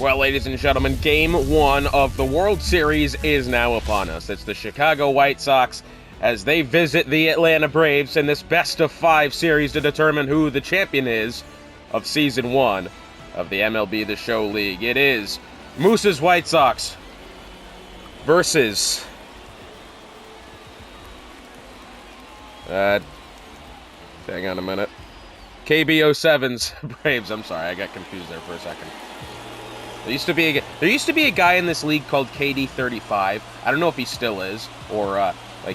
Well, ladies and gentlemen, Game 1 of the World Series is now upon us. It's the Chicago White Sox as they visit the Atlanta Braves in this best-of-5 series to determine who the champion is of Season 1 of the MLB The Show League. It is Moose's White Sox versus... hang on a minute. KB07's Braves. I'm sorry, I got confused there for a second. There used to be a guy in this league called KD35. I don't know if he still is or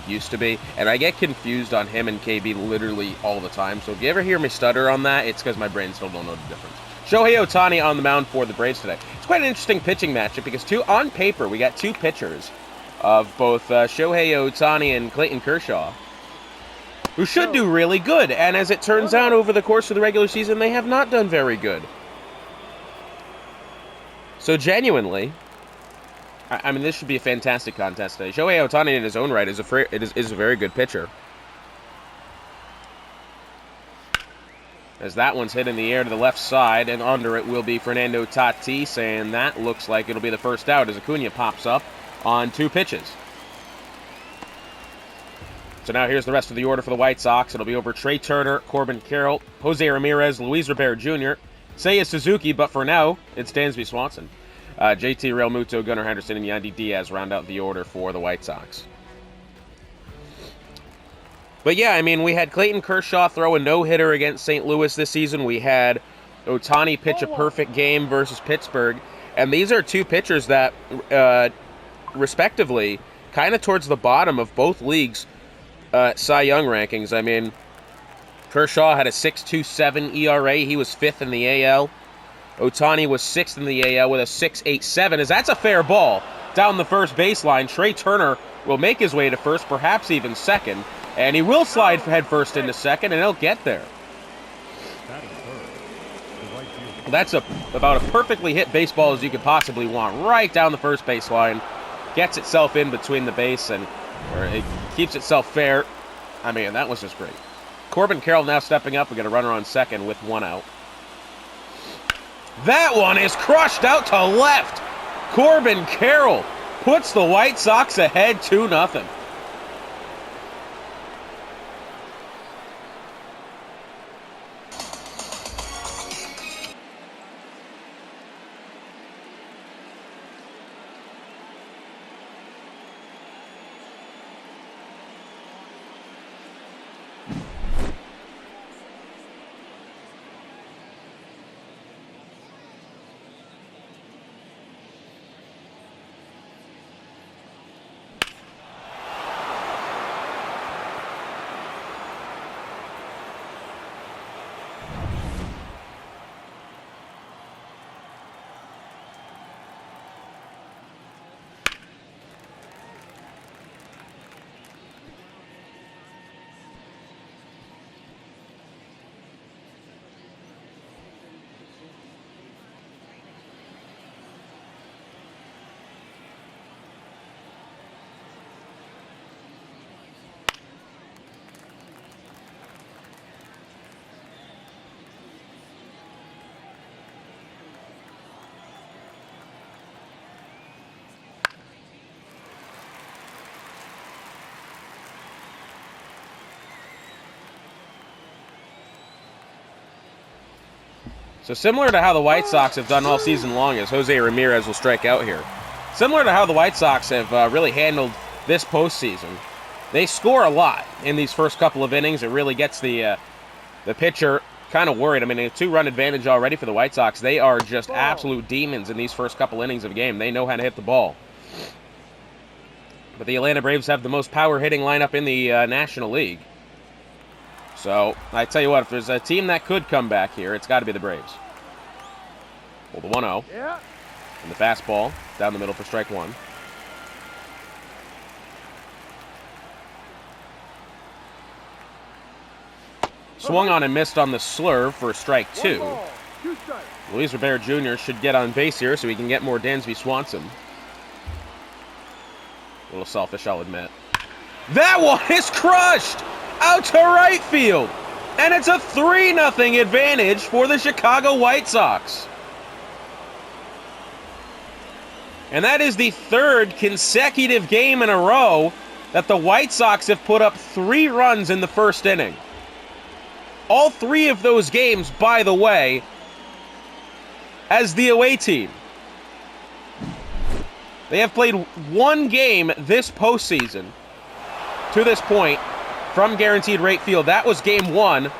used to be, and I get confused on him and KB literally all the time. So if you ever hear me stutter on that, it's because my brain still don't know the difference. Shohei Ohtani on the mound for the Braves today. It's quite an interesting pitching matchup because on paper we got two pitchers of both Shohei Ohtani and Clayton Kershaw, who should do really good. And as it turns out, over the course of the regular season, they have not done very good. So genuinely, I mean, this should be a fantastic contest today. Shohei Ohtani in his own right is a very good pitcher. As that one's hit in the air to the left side, and under it will be Fernando Tatis, and that looks like it'll be the first out as Acuna pops up on two pitches. So now here's the rest of the order for the White Sox. It'll be over Trey Turner, Corbin Carroll, Jose Ramirez, Luis Robert Jr., Seiya Suzuki, but for now, it's Dansby Swanson. JT Realmuto, Gunnar Henderson, and Yandy Diaz round out the order for the White Sox. But yeah, I mean, we had Clayton Kershaw throw a no-hitter against St. Louis this season. We had Ohtani pitch a perfect game versus Pittsburgh. And these are two pitchers that, respectively, kind of towards the bottom of both leagues' Cy Young rankings. I mean, Kershaw had a 6.27 ERA. He was 5th in the AL. Ohtani was 6th in the AL with a 6.87, as that's a fair ball down the first baseline. Trey Turner will make his way to first, perhaps even second, and he will slide head first into second, and he'll get there. That's about a perfectly hit baseball as you could possibly want, right down the first baseline. Gets itself in between the base, and it keeps itself fair. I mean, that was just great. Corbin Carroll now stepping up. We got a runner on second with one out. That one is crushed out to left. Corbin Carroll puts the White Sox ahead 2-0. So similar to how the White Sox have done all season long, as Jose Ramirez will strike out here. Similar to how the White Sox have really handled this postseason. They score a lot in these first couple of innings. It really gets the pitcher kind of worried. I mean, a 2-run advantage already for the White Sox. They are just absolute demons in these first couple innings of a game. They know how to hit the ball. But the Atlanta Braves have the most power-hitting lineup in the National League. So, I tell you what, if there's a team that could come back here, it's got to be the Braves. Well, the 1-0. Yeah. And the fastball down the middle for strike one. Swung on and missed on the slurve for strike two. Luis Robert Jr. should get on base here so he can get more Dansby Swanson. A little selfish, I'll admit. That one is crushed out to right field. And it's a 3-0 advantage for the Chicago White Sox. And that is the third consecutive game in a row that the White Sox have put up 3 runs in the first inning. All 3 of those games, by the way, as the away team. They have played 1 game this postseason to this point from Guaranteed Rate Field. That was game 1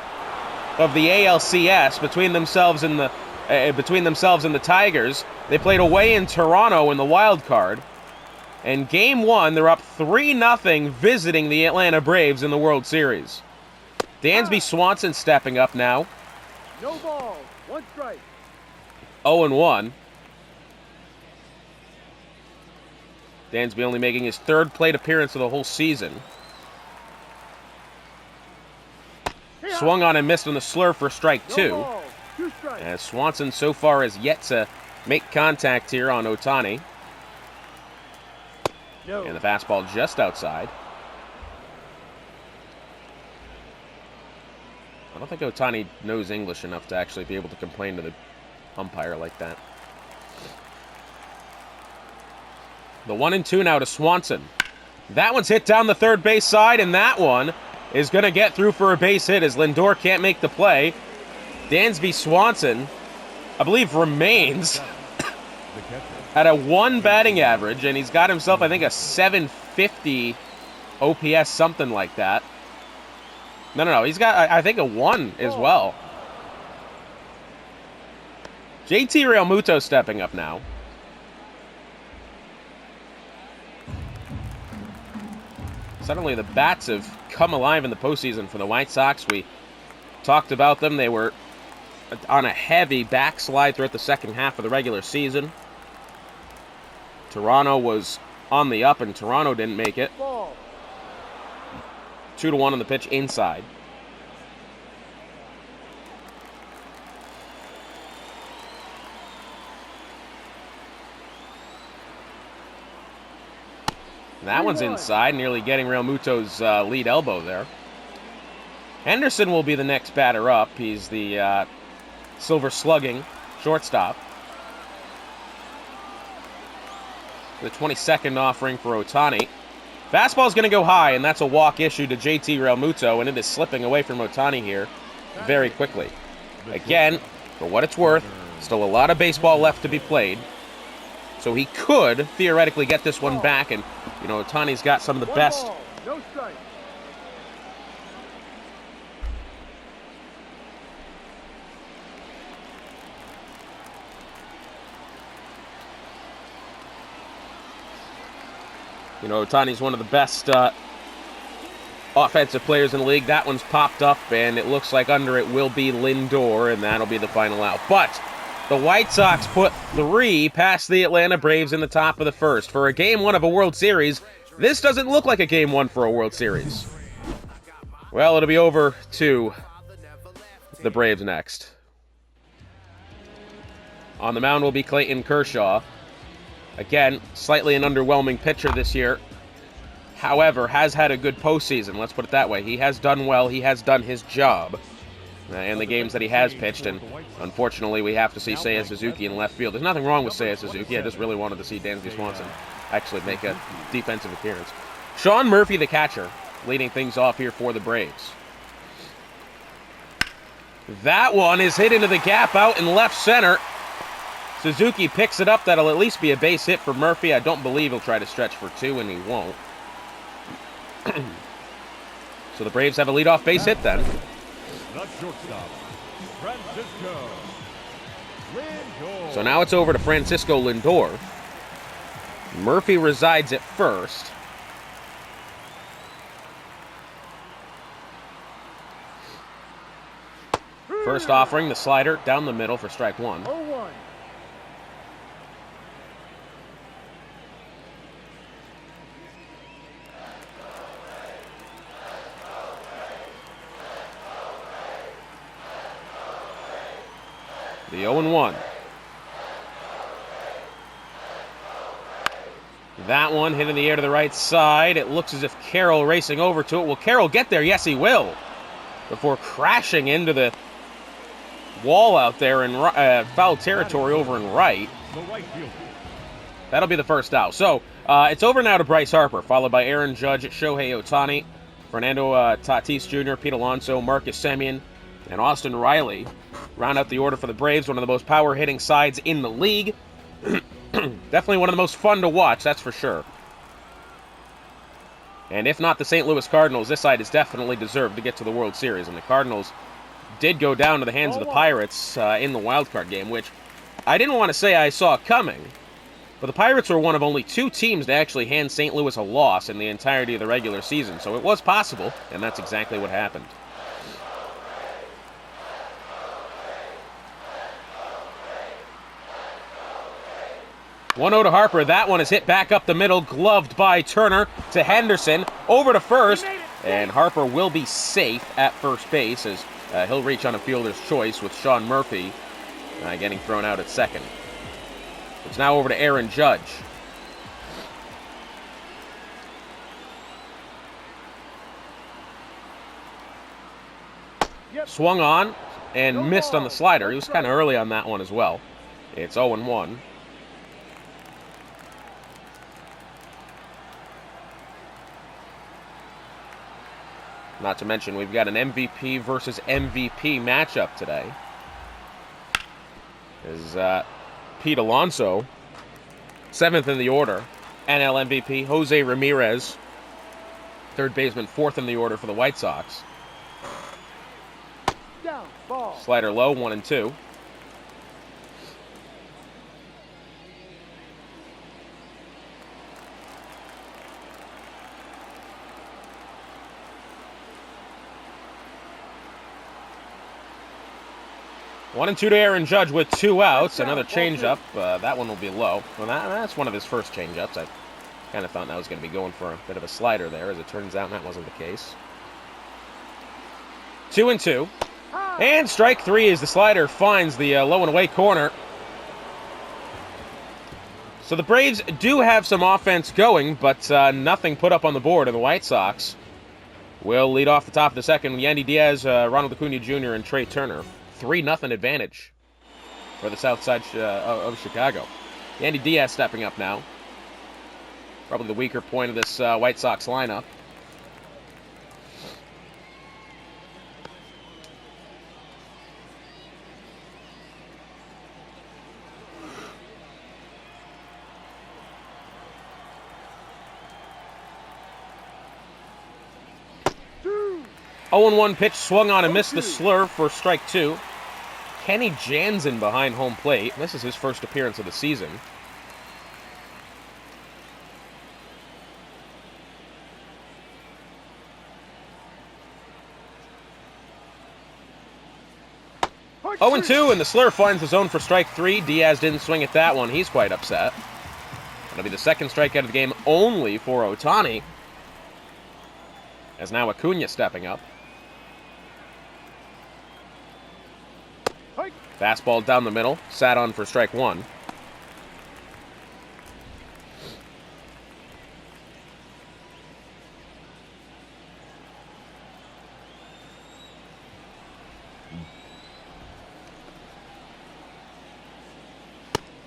of the ALCS between themselves and the Tigers. They played away in Toronto in the wild card. And game 1, they're up 3-0 visiting the Atlanta Braves in the World Series. Dansby Swanson stepping up now. No ball, 1 strike. 0-1. Dansby only making his 3rd plate appearance of the whole season. Swung on and missed on the slur for strike 2. No ball, 2 strikes. As Swanson so far has yet to make contact here on Ohtani. No. And the fastball just outside. I don't think Ohtani knows English enough to actually be able to complain to the umpire like that. The 1-2 now to Swanson. That one's hit down the third base side, and that one is going to get through for a base hit as Lindor can't make the play. Dansby Swanson, I believe, remains at a 1 batting average, and he's got himself, I think, a 750 OPS, something like that. No, he's got, I think, a 1 as well. JT Realmuto stepping up now. Suddenly the bats have come alive in the postseason for the White Sox. We talked about them. They were on a heavy backslide throughout the second half of the regular season. Toronto was on the up, and Toronto didn't make it. 2-1 on the pitch inside. That one's inside, nearly getting Realmuto's lead elbow there. Henderson will be the next batter up. He's the silver slugging shortstop. The 22nd offering for Ohtani. Fastball's going to go high, and that's a walk issue to JT Realmuto, and it is slipping away from Ohtani here very quickly. Again, for what it's worth, still a lot of baseball left to be played. So he could theoretically get this one back, and Ohtani's got some of the best. No strike. Ohtani's one of the best offensive players in the league. That one's popped up, and it looks like under it will be Lindor, and that'll be the final out. But the White Sox put 3 past the Atlanta Braves in the top of the first. For a Game 1 of a World Series, this doesn't look like a Game 1 for a World Series. Well, it'll be over to the Braves next. On the mound will be Clayton Kershaw. Again, slightly an underwhelming pitcher this year. However, has had a good postseason. Let's put it that way. He has done well. He has done his job in the games that he has pitched. And unfortunately, we have to see Seiya Suzuki in left field. There's nothing wrong with Seiya Suzuki. I just really wanted to see Dansby Swanson actually make a defensive appearance. Sean Murphy, the catcher, leading things off here for the Braves. That one is hit into the gap out in left center. Suzuki picks it up. That'll at least be a base hit for Murphy. I don't believe he'll try to stretch for 2, and he won't. So the Braves have a leadoff base hit then. The shortstop, Francisco Lindor. So now it's over to Francisco Lindor. Murphy resides at first. First offering, the slider down the middle for strike 1. 0-1. The 0-1. That one hit in the air to the right side. It looks as if Carroll racing over to it. Will Carroll get there? Yes, he will. Before crashing into the wall out there in foul territory over in right. The right fielder, That'll be the first out. So, it's over now to Bryce Harper, followed by Aaron Judge, Shohei Ohtani, Fernando Tatis Jr., Pete Alonso, Marcus Semien, and Austin Riley. Round out the order for the Braves, one of the most power-hitting sides in the league. Definitely one of the most fun to watch, that's for sure. And if not the St. Louis Cardinals, this side has definitely deserved to get to the World Series. And the Cardinals did go down to the hands of the Pirates in the wild card game, which I didn't want to say I saw coming. But the Pirates were one of only 2 teams to actually hand St. Louis a loss in the entirety of the regular season. So it was possible, and that's exactly what happened. 1-0 to Harper. That one is hit back up the middle, gloved by Turner to Henderson, over to first, and Harper will be safe at first base as he'll reach on a fielder's choice with Sean Murphy getting thrown out at second. It's now over to Aaron Judge. Swung on and missed on the slider. He was kind of early on that one as well. It's 0-1. Not to mention, we've got an MVP versus MVP matchup today. Is Pete Alonso, 7th in the order, NL MVP. Jose Ramirez, 3rd baseman, 4th in the order for the White Sox. Down, ball. Slider low, 1-2. One and 2 to Aaron Judge with 2 outs. Another changeup. That one will be low. Well, that's one of his first changeups. I kind of thought that was going to be going for a bit of a slider there. As it turns out, that wasn't the case. 2-2. And strike 3 as the slider finds the low and away corner. So the Braves do have some offense going, but nothing put up on the board. And the White Sox will lead off the top of the second. Yandy Diaz, Ronald Acuna Jr., and Trey Turner. 3-0 advantage for the south side of Chicago. Yandy Diaz stepping up now. Probably the weaker point of this White Sox lineup. Two. 0-1 pitch swung on and missed the slurve for strike 2. Kenny Jansen behind home plate. This is his first appearance of the season. Punch 0-2, and the slurve finds the zone for strike 3. Diaz didn't swing at that one. He's quite upset. That'll be the second strikeout of the game only for Ohtani. As now Acuna stepping up. Fastball down the middle, sat on for strike 1.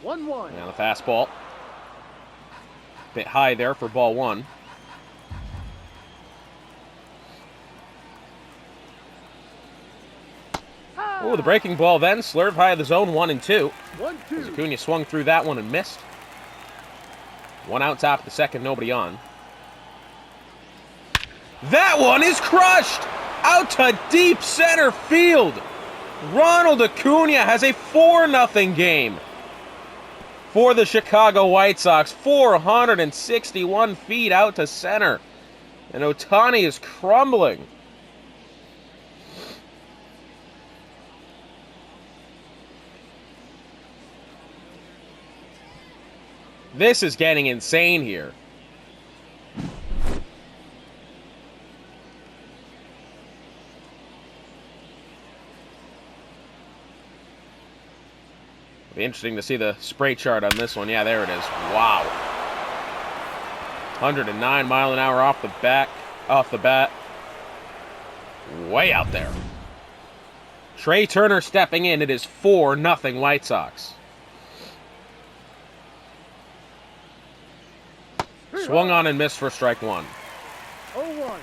One. Now the fastball. Bit high there for ball 1. Oh, the breaking ball then. Slurve high of the zone, 1-2. 1-2. As Acuna swung through that one and missed. 1 out top of the second, nobody on. That one is crushed! Out to deep center field! Ronald Acuna has a 4-0 game for the Chicago White Sox. 461 feet out to center. And Ohtani is crumbling. This is getting insane here. It'll be interesting to see the spray chart on this one. Yeah, there it is. Wow. 109 mile an hour off the bat. Way out there. Trey Turner stepping in. It is 4-0 White Sox. Swung on and missed for strike one. 0-1.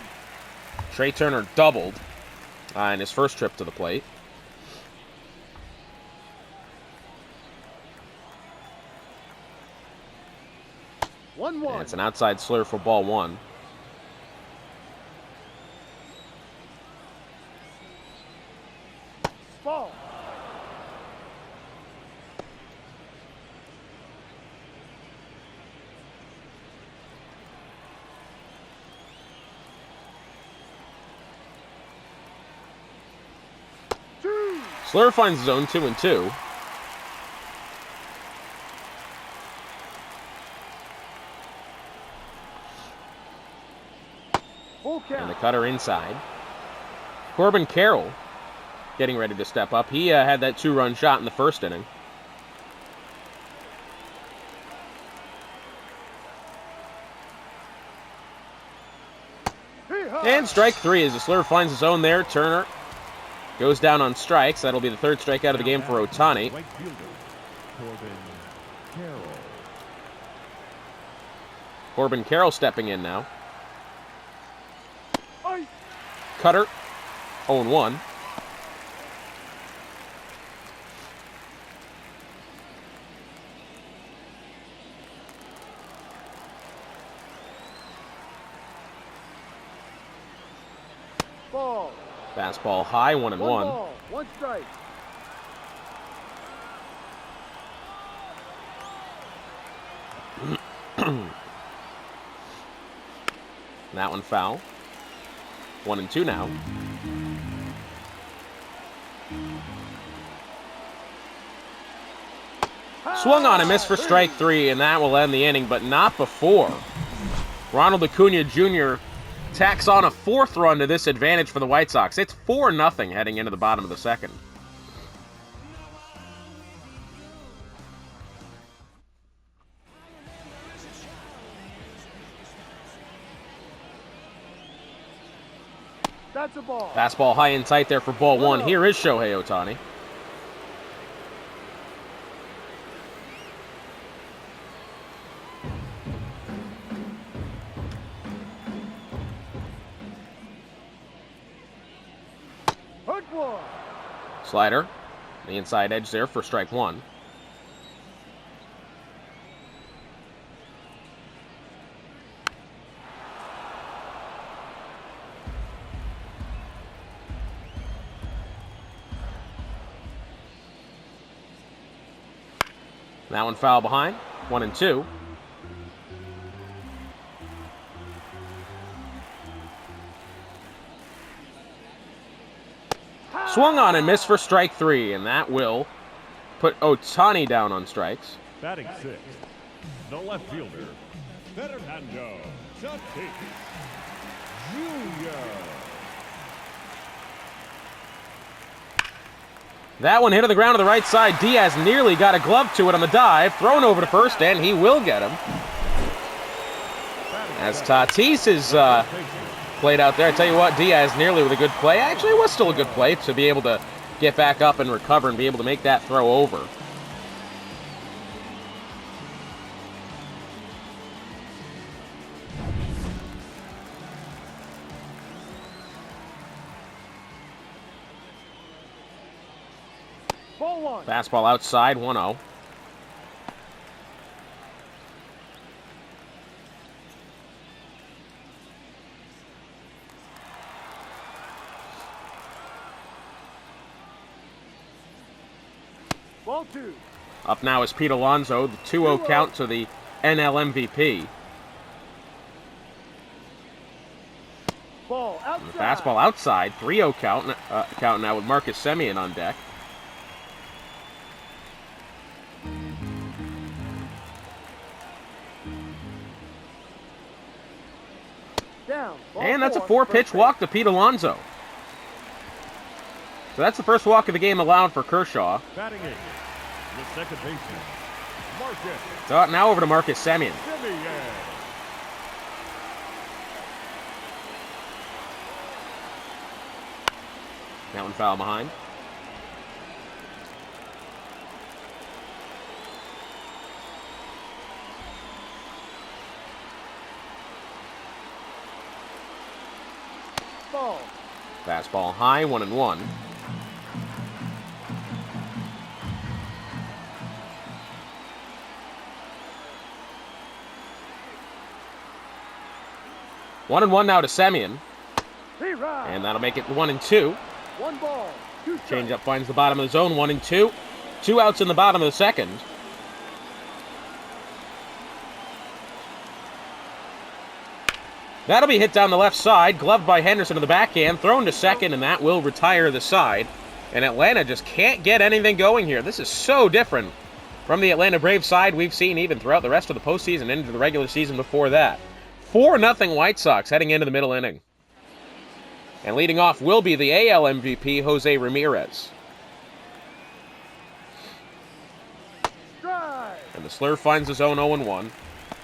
Trey Turner doubled in his first trip to the plate. 1-1. And it's an outside slur for ball one. Ball. Two. Slur finds zone 2-2. Full count. And the cutter inside. Corbin Carroll getting ready to step up. He had that 2-run shot in the first inning. And strike three as the slur finds his own there. Turner goes down on strikes. That'll be the third strikeout of the game for Ohtani. Right fielder, Corbin Carroll. Corbin Carroll stepping in now. Ice. Cutter, 0-1. Ball. Fastball high, 1-1. One ball. One strike. That one foul. 1-2 now. Swung on and missed for strike three, and that will end the inning, but not before Ronald Acuna Jr. tacks on a fourth run to this advantage for the White Sox. It's 4-0 heading into the bottom of the second. That's a ball. Fastball high and tight there for ball one. Here is Shohei Ohtani. Hook one. Slider, the inside edge there for strike one. That one foul behind, 1-2. Swung on and missed for strike three, and that will put Ohtani down on strikes. Batting sixth, the left fielder, Fernando Tatis Jr. That one hit to the ground to the right side. Diaz nearly got a glove to it on the dive. Thrown over to first, and he will get him. As Tatis is played out there. I tell you what, Diaz nearly with a good play. Actually, it was still a good play to be able to get back up and recover and be able to make that throw over. Ball one. Fastball outside, 1-0. Ball two. Up now is Pete Alonso, the 2-0 count to the NL MVP. Ball And the outside. fastball outside, 3-0 count now with Marcus Semien on deck. Down. Ball And that's a four, four-pitch first walk to Pete Alonso. So that's the first walk of the game allowed for Kershaw. Batting eighth, the second baseman, Marcus So now over to Marcus Semien. Semien. That one foul behind. Ball. Fastball high, 1-1. One and one now to Semien, Hee-rah. and that'll make it 1-2. 1 ball. 2 strikes. Changeup finds the bottom of the zone, 1-2. 2 outs in the bottom of the second. That'll be hit down the left side, gloved by Henderson to the backhand, thrown to second, and that will retire the side. And Atlanta just can't get anything going here. This is so different from the Atlanta Braves side we've seen even throughout the rest of the postseason, into the regular season before that. 4-0 White Sox heading into the middle inning. And leading off will be the AL MVP, Jose Ramirez. Strike. And the Slurve finds his own 0-1.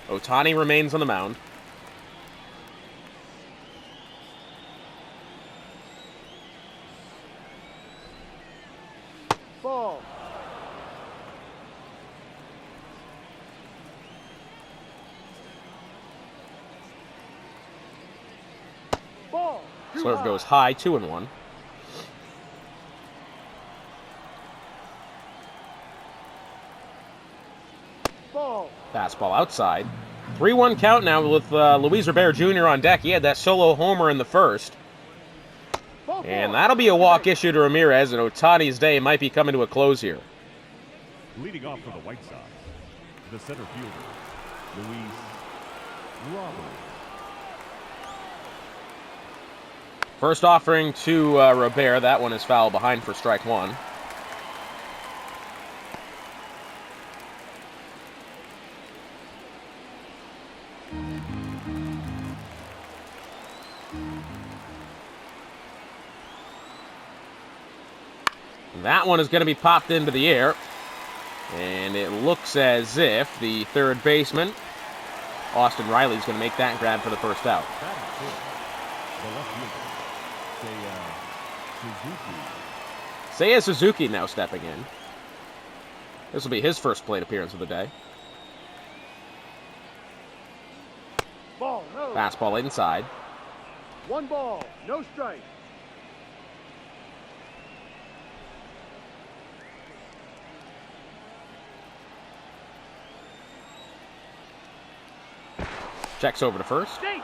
Ohtani remains on the mound. Ball. Ball. Too Slurve high. goes high, 2-1. Ball. Fastball outside. 3-1 count now with Luis Robert Jr. on deck. He had that solo homer in the first. Ball And four. that'll be a walk issue to Ramirez, and Ohtani's day might be coming to a close here. Leading off for the White Sox, the center fielder, Luis Robert. First offering to Robert. That one is foul behind for strike one. That one is going to be popped into the air. And it looks as if the third baseman, Austin Riley, is going to make that grab for the first out. Batting fifth, the left fielder, Suzuki. Seiya Suzuki now stepping in. This will be his first plate appearance of the day. Ball. No. Fastball inside. 1 ball. No strike. Checks over to first. Skate.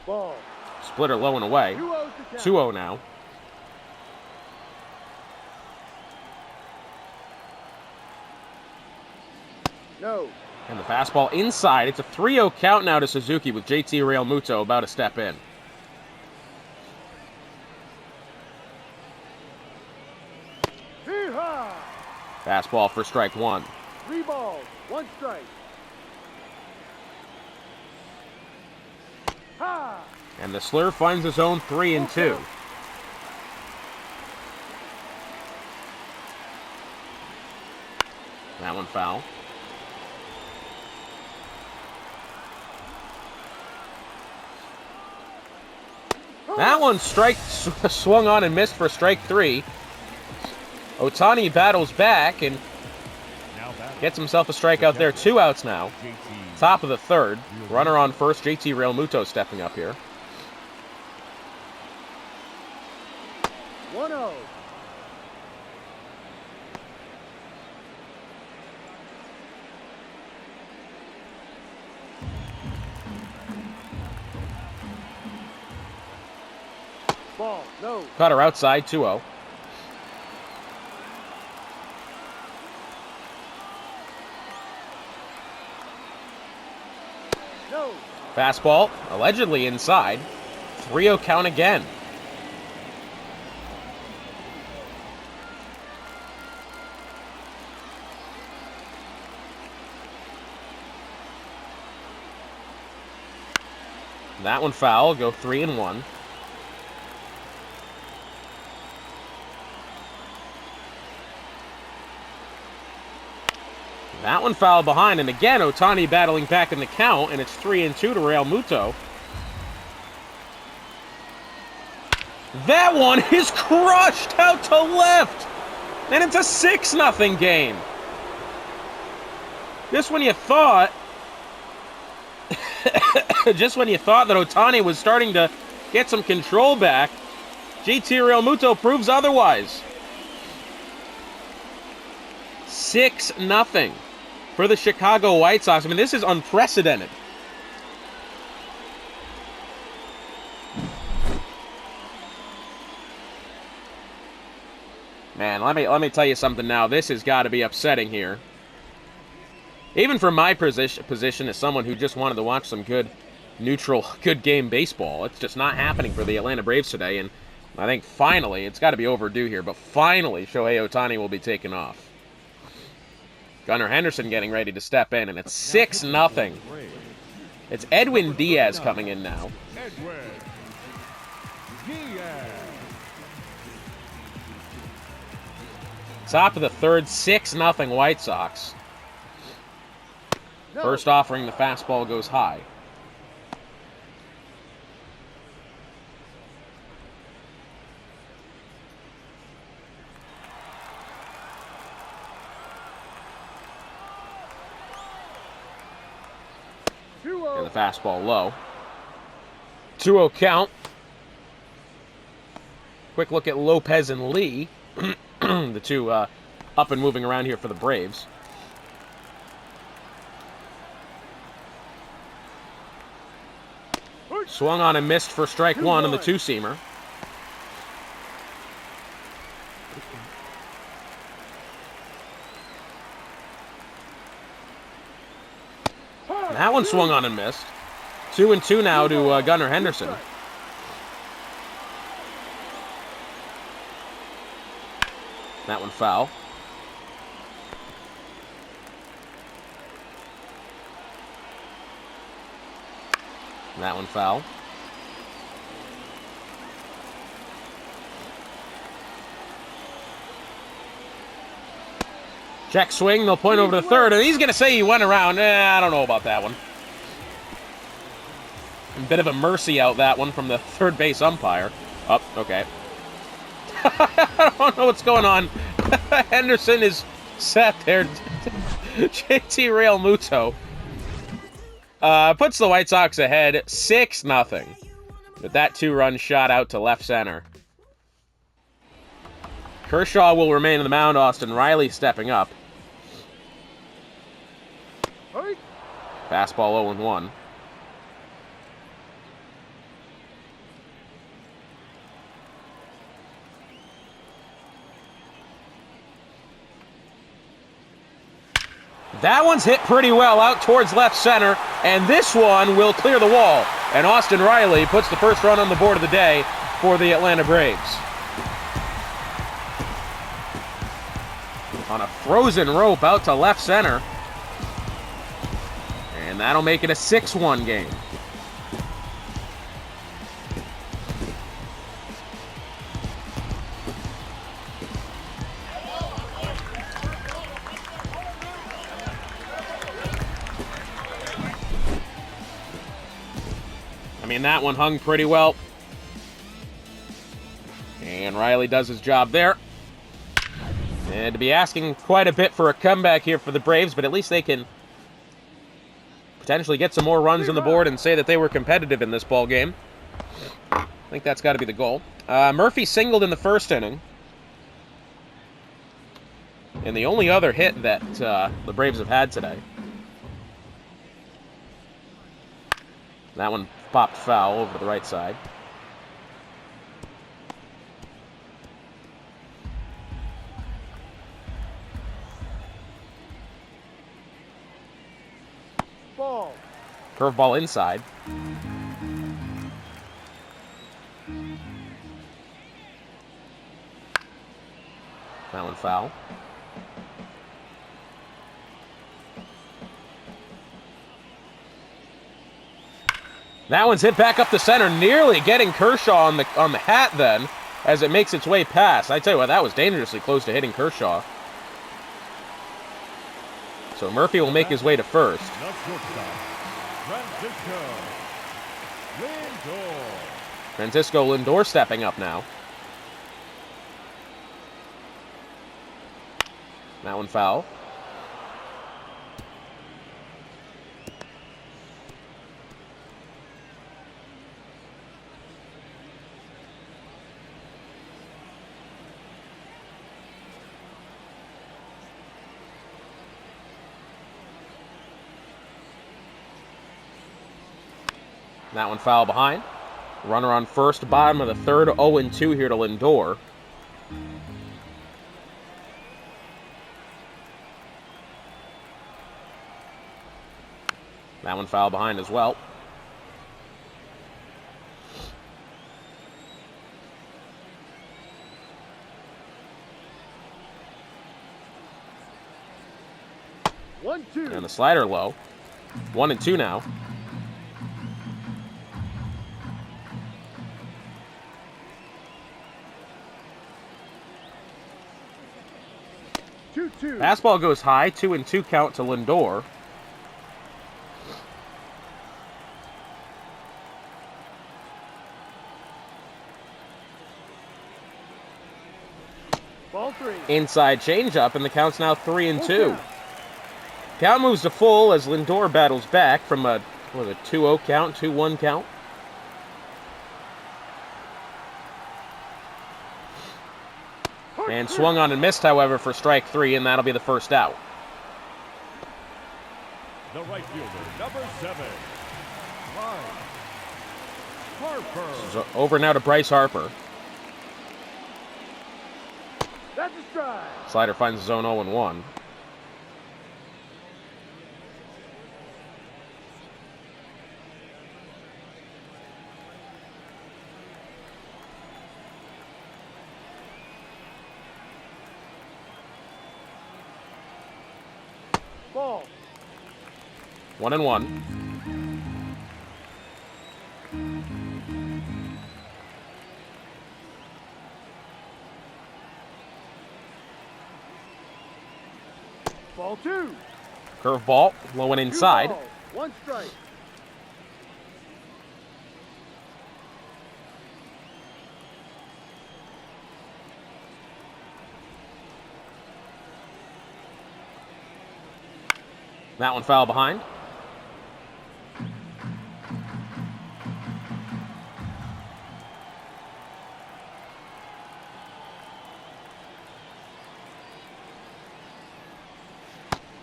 Ball. Splitter low and away. 2-0 to count. 2-0 now. No. And the fastball inside. It's a 3-0 count now to Suzuki with JT Realmuto about to step in. Hee-haw. Fastball for strike one. 3 balls. 1 strike. Ha! And the Slurve finds his own 3-2. That one foul. That one swung on and missed for strike 3. Ohtani battles back and Now batting, gets himself a strikeout there. 2 outs now. JT. Top of the third. Runner on first. JT Realmuto stepping up here. 1-0. Ball. No. Cutter outside. 2-0. No. Fastball allegedly inside. 3-0 count again. That one foul. Go 3-1. That one foul behind, and again Ohtani battling back in the count, and it's 3-2 to Realmuto. That one is crushed out to left. And it's a 6-0 game. Just when you thought... just when you thought that Ohtani was starting to get some control back, JT Realmuto proves otherwise. 6-0 for the Chicago White Sox. I mean, this is unprecedented. Man, let me tell you something now. This has got to be upsetting here. Even from my position as someone who just wanted to watch some good, neutral, good game baseball, it's just not happening for the Atlanta Braves today. And I think finally, it's got to be overdue here, but finally Shohei Ohtani will be taken off. Gunnar Henderson getting ready to step in, and it's 6-0. It's Edwin Diaz coming in now. Edwin Diaz. Top of the third, 6-0 White Sox. No. First offering, the fastball goes high. And the fastball low. 2-0 count. Quick look at Lopez and Lee. The two up and moving around here for the Braves. Swung on and missed for strike one on the two-seamer. That one swung on and missed. 2-2 now to Gunnar Henderson. That one foul. That one foul. Check swing, they'll point over to the third, and he's going to say he went around. I don't know about that one. A bit of a mercy out, that one, from the third base umpire. Oh, okay. I don't know what's going on. Henderson is sat there. JT Realmuto puts the White Sox ahead 6-0 with that 2-run shot out to left center. Kershaw will remain on the mound. Austin Riley stepping up. Fastball 0-1. That one's hit pretty well out towards left center, and this one will clear the wall. And Austin Riley puts the first run on the board of the day for the Atlanta Braves. On a frozen rope out to left center. And that'll make it a 6-1 game. I mean, that one hung pretty well. And Riley does his job there. And to be asking quite a bit for a comeback here for the Braves, but at least they can potentially get some more runs on the board and say that they were competitive in this ball game. I think that's got to be the goal. Murphy singled in the first inning. And the only other hit that the Braves have had today. That one popped foul over to the right side. Ball. Curveball inside. That one foul. That one's hit back up the center, nearly getting Kershaw on the hat then, as it makes its way past. I tell you what, that was dangerously close to hitting Kershaw. So Murphy will make his way to first. Francisco Lindor stepping up now. That one foul. That one foul behind. Runner on first, bottom of the third, 0-2 here to Lindor. That one foul behind as well. One, two. And the slider low. 1-2 now. Two. Fastball goes high, 2-2 count to Lindor. Ball three. Inside changeup, and the count's now 3-2. Full Count moves to full as Lindor battles back from a 2-0 count, 2-1 count. And swung on and missed, however, for strike 3, and that'll be the first out. The right fielder, number 7, Bryce Harper. So over now to Bryce Harper. That's a strike. Slider finds zone 0-1. Ball. 1-1. Ball two. Curveball, low and inside. 2 balls, 1 strike. That one foul behind.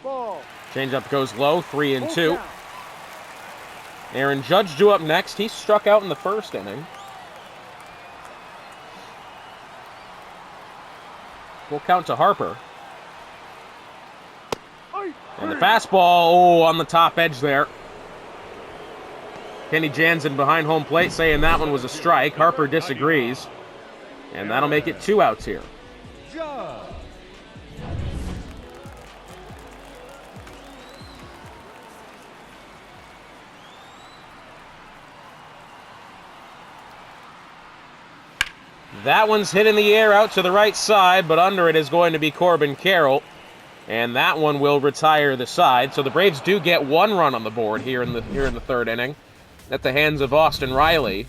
Ball. Changeup goes low, 3-2. Full count. Aaron Judge due up next. He struck out in the first inning. Full count to Harper. And the fastball, on the top edge there. Kenny Jansen behind home plate saying that one was a strike. Harper disagrees. And that'll make it 2 outs here. Judge. That one's hit in the air out to the right side, but under it is going to be Corbin Carroll. And that one will retire the side. So the Braves do get 1 run on the board here in the third inning at the hands of Austin Riley.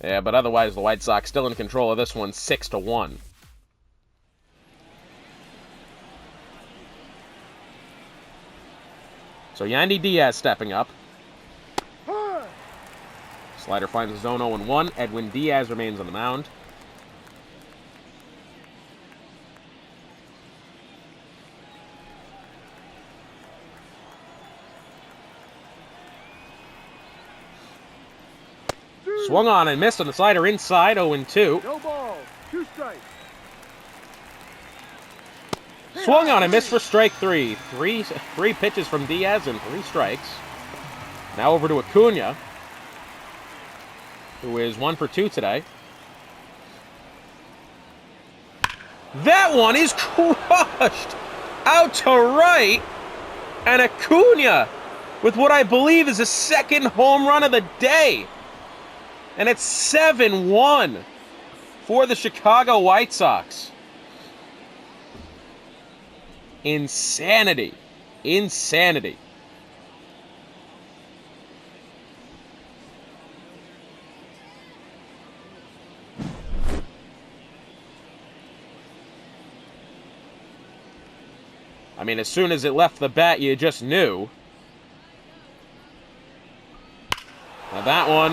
Yeah, but otherwise the White Sox still in control of this one, 6-1. So Yandy Diaz stepping up. Slider finds a zone 0-1. Edwin Diaz remains on the mound. Swung on and missed on the slider inside, 0-2. No ball. 2 strikes. Swung on and missed for strike 3. Three pitches from Diaz and 3 strikes. Now over to Acuna, who is 1 for 2 today. That one is crushed out to right. And Acuna with what I believe is his second home run of the day. And it's 7-1 for the Chicago White Sox. Insanity. Insanity. mean, as soon as it left the bat, you just knew. Now that one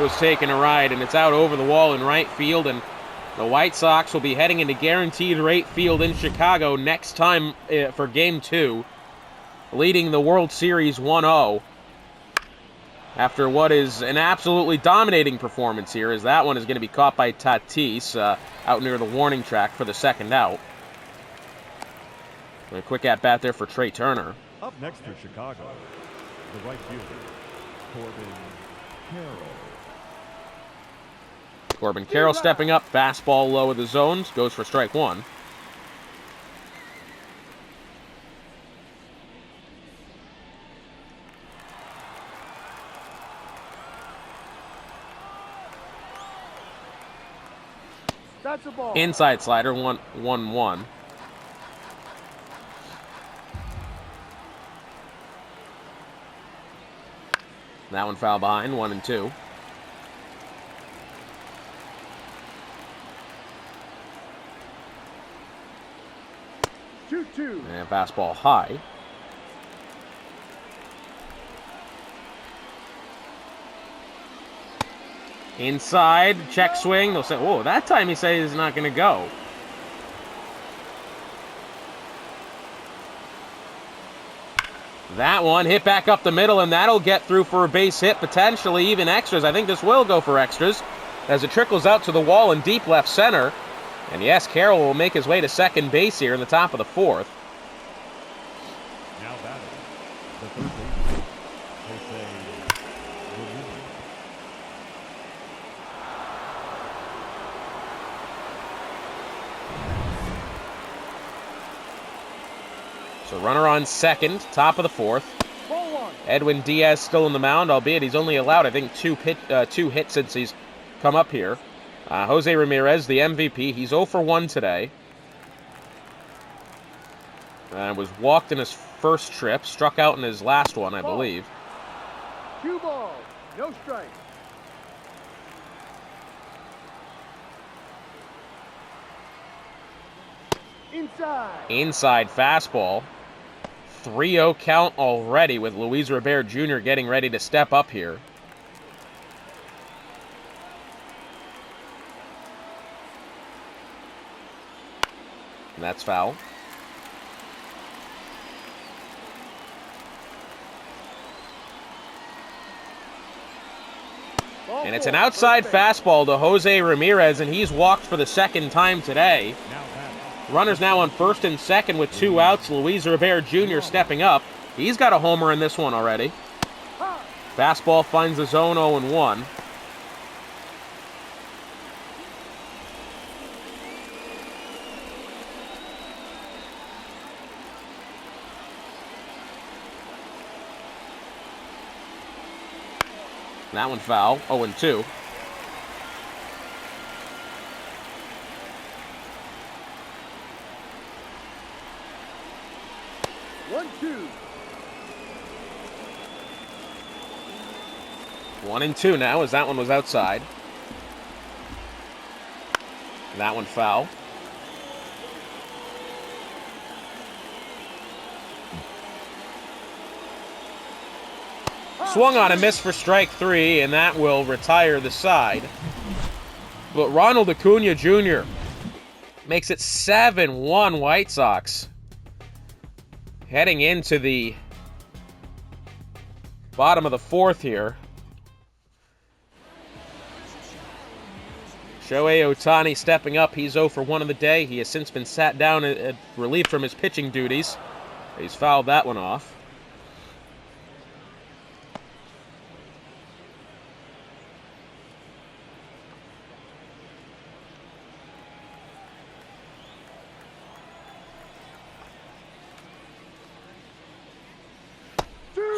was taking a ride, and it's out over the wall in right field, and the White Sox will be heading into guaranteed rate field in Chicago next time for Game 2, leading the World Series 1-0. After what is an absolutely dominating performance here, as that one is going to be caught by Tatis out near the warning track for the second out. A quick at-bat there for Trey Turner. Up next for Chicago, the right fielder, Corbin Carroll. Corbin Carroll stepping up, fastball low of the zones, goes for strike one. That's a ball. Inside slider, 1-1. That one foul behind, 1-2. Two. And fastball high. Inside, check swing. They'll say, oh, that time he says he's not going to go. That one hit back up the middle, and that'll get through for a base hit, potentially even extras. I think this will go for extras as it trickles out to the wall in deep left center. And yes, Carroll will make his way to second base here in the top of the fourth. Now batting, the third baseman, Jose Ramirez. So runner on second, top of the fourth. Ball one. Edwin Diaz still in the mound, albeit he's only allowed, I think, two hits since he's come up here. Jose Ramirez, the MVP, he's 0 for 1 today. Was walked in his first trip, struck out in his last one, I believe. 2 balls, no strike. Inside fastball. 3-0 count already with Luis Robert Jr. getting ready to step up here. And that's foul. And it's an outside fastball to Jose Ramirez, and he's walked for the second time today. Runners now on first and second with 2 outs. Luis Robert Jr. stepping up. He's got a homer in this one already. Fastball finds the zone, 0-1. That one foul, 0-2. One and two now, as that one was outside. That one foul. Swung on and missed for strike 3, and that will retire the side. But Ronald Acuna Jr. makes it 7-1 White Sox. Heading into the bottom of the fourth here. Shohei Ohtani stepping up. He's 0 for 1 of the day. He has since been sat down and relieved from his pitching duties. He's fouled that one off.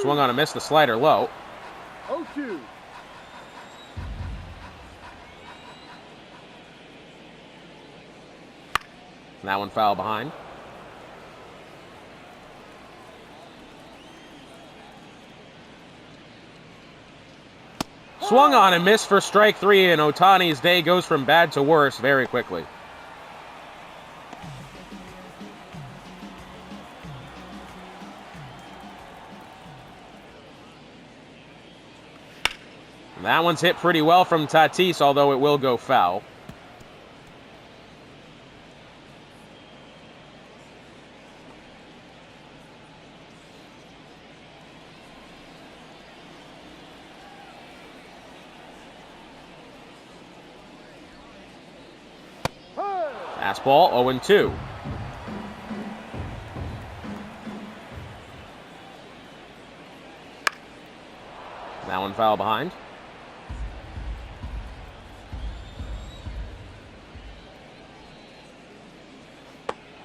Swung on and missed the slider low. 0-2. That one foul behind. Swung on and missed for strike 3, and Ohtani's day goes from bad to worse very quickly. That one's hit pretty well from Tatis, although it will go foul. Fastball, 0-2. That one foul behind.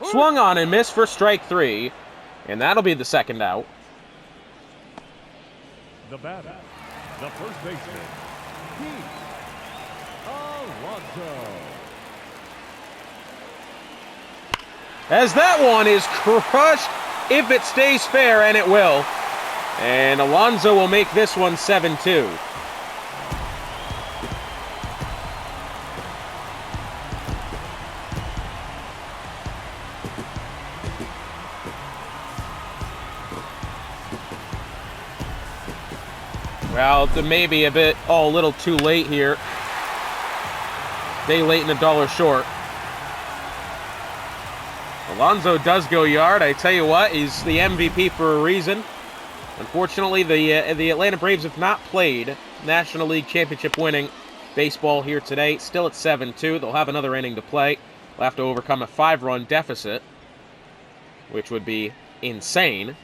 Swung on and missed for strike 3, and that'll be the second out. The batter, the first baseman, Pete Alonso. As that one is crushed if it stays fair, and it will. And Alonso will make this one 7-2. Well, maybe a little too late here. Day late and $1 short. Alonso does go yard. I tell you what, he's the MVP for a reason. Unfortunately, the Atlanta Braves have not played National League Championship winning baseball here today. Still at 7-2. They'll have another inning to play. They'll have to overcome a 5-run deficit, which would be insane.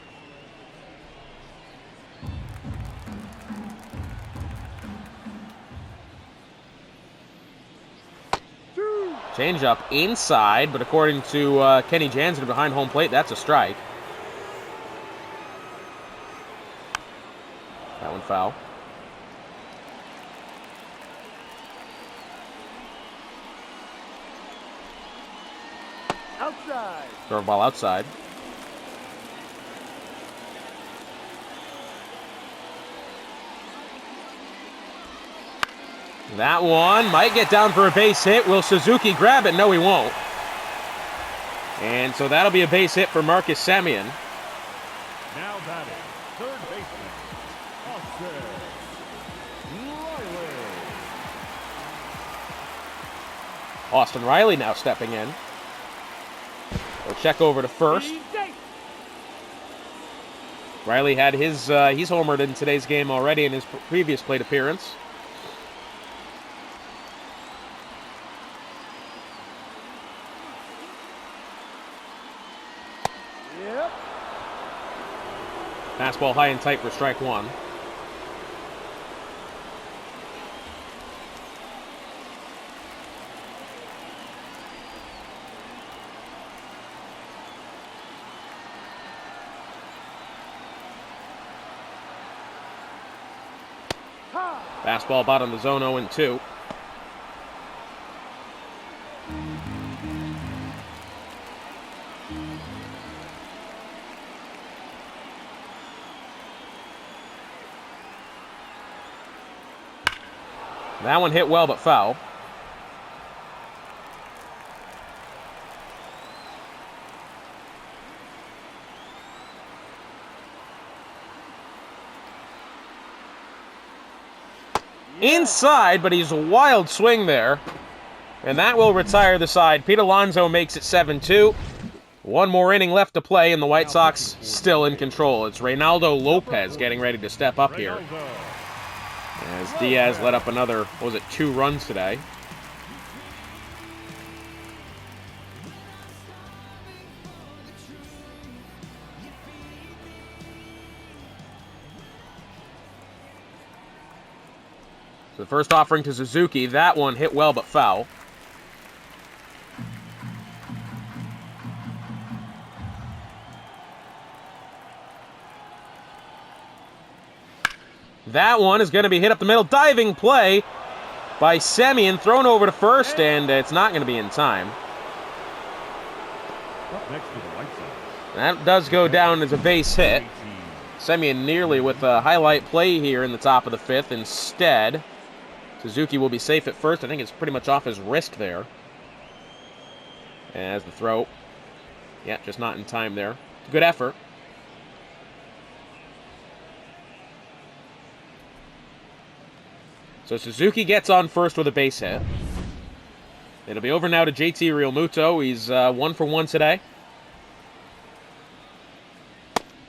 Changeup inside, but according to Kenny Jansen behind home plate, that's a strike. That one foul. Outside. Throw a ball outside. That one might get down for a base hit. Will Suzuki grab it? No, he won't. And so that'll be a base hit for Marcus Semien. Now batting, third baseman, Austin Riley. Austin Riley now stepping in. We'll check over to first. Riley had his, he's homered in today's game already in his previous plate appearance. Yep. Fastball high and tight for strike 1. Fastball bottom of the zone, 0-2. That one hit well, but foul. Inside, but he's a wild swing there. And that will retire the side. Pete Alonso makes it 7-2. One more inning left to play, and the White Sox still in control. It's Reynaldo Lopez getting ready to step up here. As Diaz let up another, what was it, 2 runs today. So the first offering to Suzuki, that one hit well but foul. That one is going to be hit up the middle. Diving play by Semien, thrown over to first, and it's not going to be in time. Up next to the White Sox. That does go down as a base hit. Semien nearly with a highlight play here in the top of the 5th. Instead, Suzuki will be safe at first. I think it's pretty much off his wrist there. As the throw. Yeah, just not in time there. Good effort. So Suzuki gets on first with a base hit. It'll be over now to JT Realmuto. He's 1 for 1 today.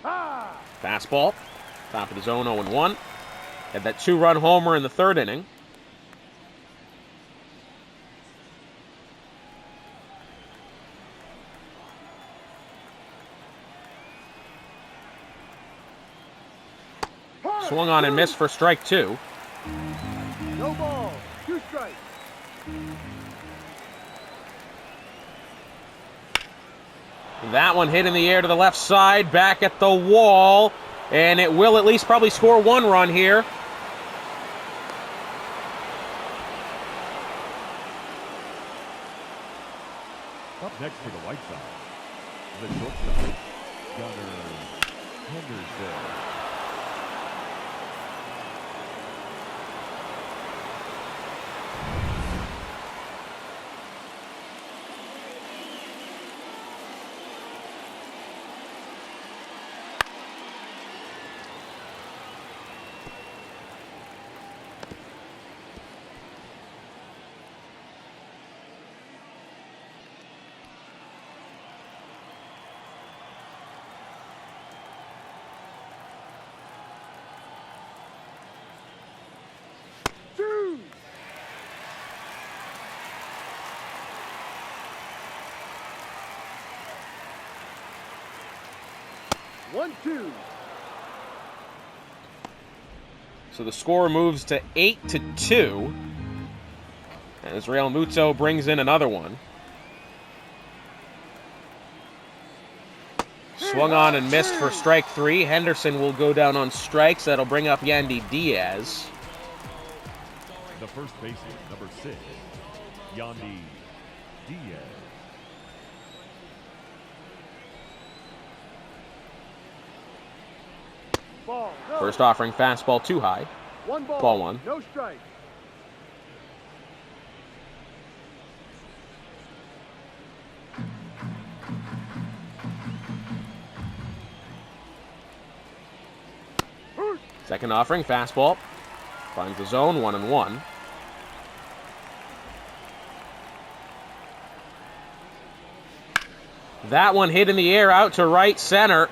Ah! Fastball. Top of the zone, 0-1. Had that 2-run homer in the third inning. Swung on and missed for strike 2. No ball. 2 strikes. That one hit in the air to the left side, back at the wall, and it will at least probably score 1 run here. Up next for the White Sox, the shortstop, Gunnar Henderson. One, 2. So the score moves to 8-2. As Realmuto brings in another one. Swung on and missed for strike 3. Henderson will go down on strikes. That'll bring up Yandy Diaz. The first baseman, number 6, Yandy Diaz. Ball. No. First offering fastball too high. 1 ball. Ball 1. No strike. Second offering fastball. Finds the zone, 1-1. That one hit in the air out to right center.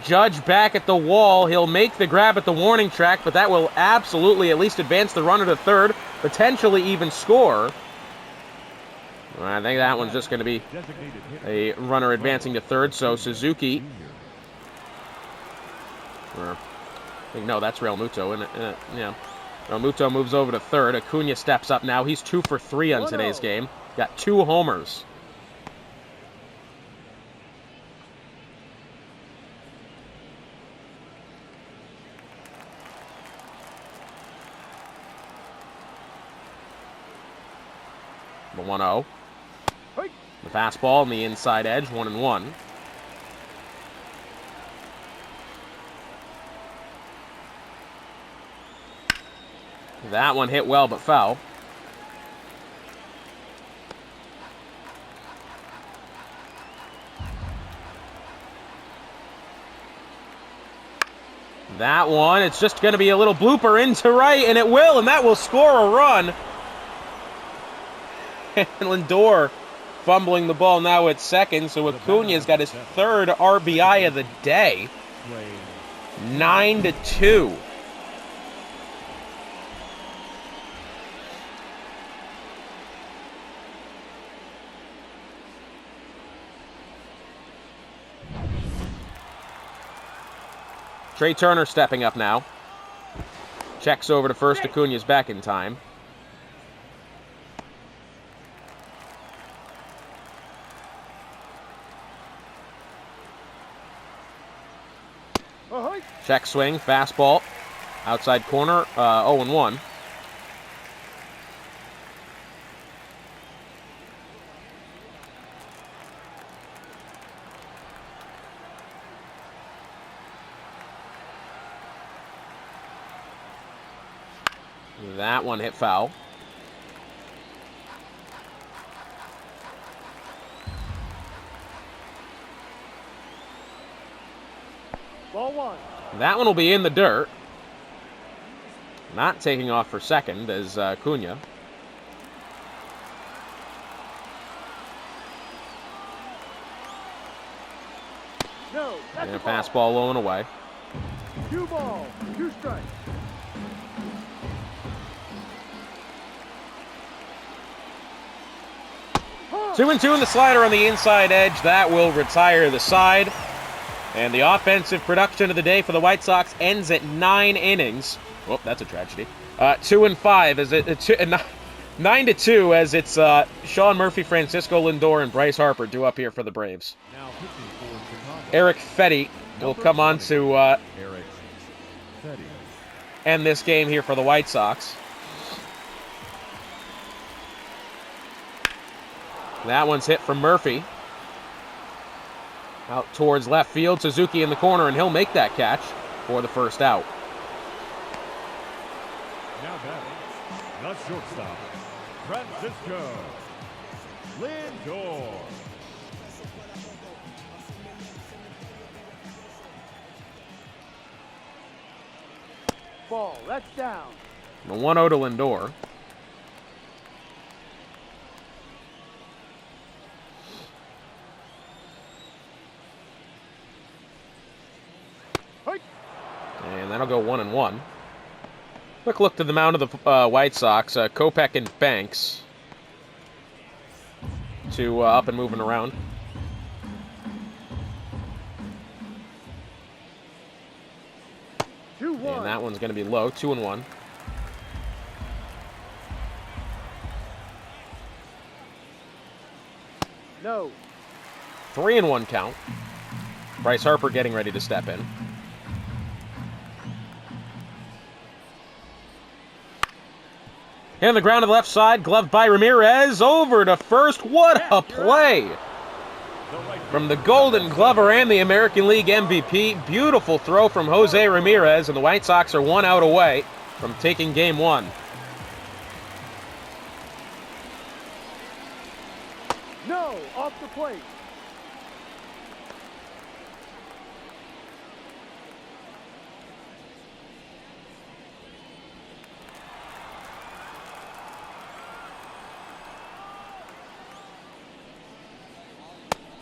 Judge back at the wall. He'll make the grab at the warning track, but that will absolutely at least advance the runner to third, potentially even score. I think that one's just going to be a runner advancing to third, so Suzuki. No, that's Realmuto, isn't it? Yeah. Realmuto moves over to third. Acuna steps up now. He's 2 for 3 on today's game. Got 2 homers. The 1-0. The fastball on the inside edge, 1-1. That one hit well but foul. That one, it's just going to be a little blooper into right, and it will, and that will score a run. And Lindor fumbling the ball now at second, so Acuna's got his 3rd RBI of the day. 9-2. Trey Turner stepping up now. Checks over to first. Acuna's back in time. Check swing, fastball, outside corner, 0-1. That one hit foul. Ball 1. That one will be in the dirt. Not taking off for second is Cunha. No, that's And a a ball. fastball low and away. 2 balls, 2 strikes. Huh. 2-2 in the slider on the inside edge. That will retire the side. And the offensive production of the day for the White Sox ends at 9 innings. Oh, that's a tragedy. 2-5 as it 9-2 as it's Sean Murphy, Francisco Lindor, and Bryce Harper due up here for the Braves. Now pitching for Chicago. Eric Fetty will come on to Eric Fetty. end this game here for the White Sox. That one's hit from Murphy. Out towards left field. Suzuki in the corner, and he'll make that catch for the first out. Now batting, the shortstop, Francisco Lindor. Ball, that's down. The 1-0 to Lindor. Hey. And that'll go 1-1. Quick look to the mound of the White Sox. Kopech and Banks to up and moving around. And that one's going to be low. 2-1. No. 3-1 count. Bryce Harper getting ready to step in. And the ground to the left side, gloved by Ramirez, over to first. What a play from the Golden Glover and the American League MVP. Beautiful throw from Jose Ramirez, and the White Sox are 1 out away from taking game 1. No, off the plate.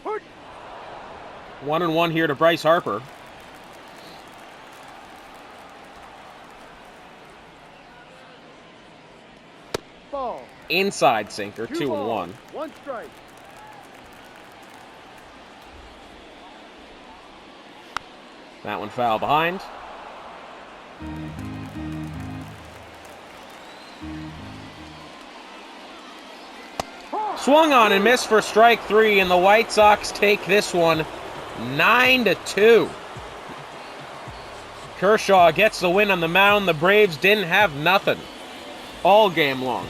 Hurt. 1-1 here to Bryce Harper. Ball. Inside sinker, 2 balls, 2-1. 1 strike. That one foul behind. Swung on and missed for strike 3, and the White Sox take this one 9-2. Kershaw gets the win on the mound. The Braves didn't have nothing all game long.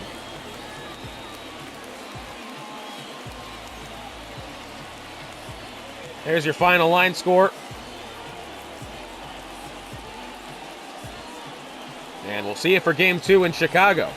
There's your final line score. And we'll see you for game 2 in Chicago.